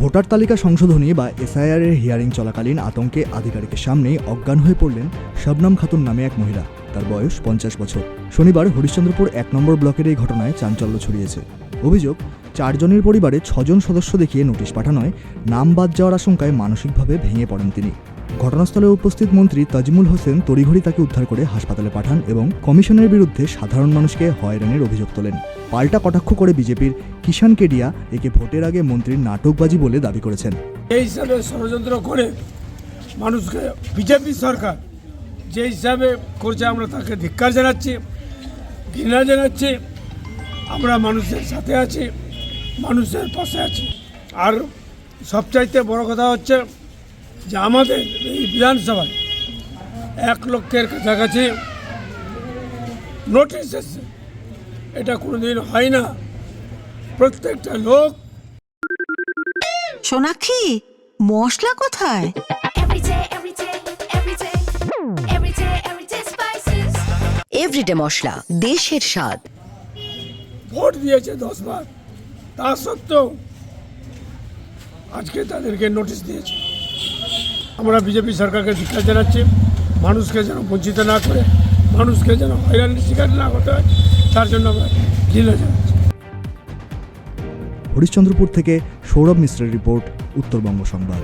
Voter তালিকা সংশোধনী বা এসআইআর এর হিয়ারিং চলাকালীন আতঙ্কে আধিকারিকের সামনেই অজ্ঞান হয়ে পড়লেন শবনম খাতুন নামে এক মহিলা। তার বয়স 50 বছর। শনিবার হরিশ্চন্দ্রপুর 1 নম্বর ব্লকের এই ঘটনায় চাঞ্চল্য ছড়িয়েছে। অভিযোগ, 4 জনের পরিবারে 6 জন সদস্য দেখিয়ে নোটিশ পাঠানোয় নাম বাদ যাওয়ার আশঙ্কায় মানসিকভাবে ভেঙে পড়েন তিনি। ঘটনাস্থলে উপস্থিত মন্ত্রী তাজমুল হোসেন তড়িঘড়ি তাকে উদ্ধার করে হাসপাতালে পাঠান এবং কমিশনের বিরুদ্ধে সাধারণ মানুষকে হয়রানির অভিযোগ তোলেন। পাল্টা কটাক্ষ করে বিজেপির কিষাণ কেডিয়া একে ভোটের আগে মন্ত্রীর নাটকবাজি বলে দাবি করেছেন। এই হিসাবে ষড়যন্ত্র করে মানুষকে বিজেপি সরকার যে হিসাবে করছে আমরা তাকে ধিক্কার জানাচ্ছি, ঘৃণা জানাচ্ছি। আমরা মানুষের সাথে আছি, মানুষের পাশে আছি। আর সবচাইতে বড় কথা হচ্ছে যে আমাদের এই বিধানসভায় 1 লক্ষের কাছাকাছি নোটিশ এসছে। এটা কোনোদিন হয় না। প্রত্যেকটা লোক সোনাক্ষী, মশলা কোথায়? এভরিডে মশলা, দেশের স্বাদ। ভোট দিয়েছে 10 বার, তা সত্ত্বেও আজকে তাদেরকে নোটিশ দিয়েছে। আমরা বিজেপি সরকারকে ধিক্কার জানাচ্ছি। মানুষকে যেন বঞ্চিত না করে, মানুষকে যেন হয়রানির শিকার না করতে হয়, তার জন্য আমরা ঘৃণা জানাচ্ছি। হরিশ্চন্দ্রপুর থেকে সৌরভ মিশ্রের রিপোর্ট, উত্তরবঙ্গ সংবাদ।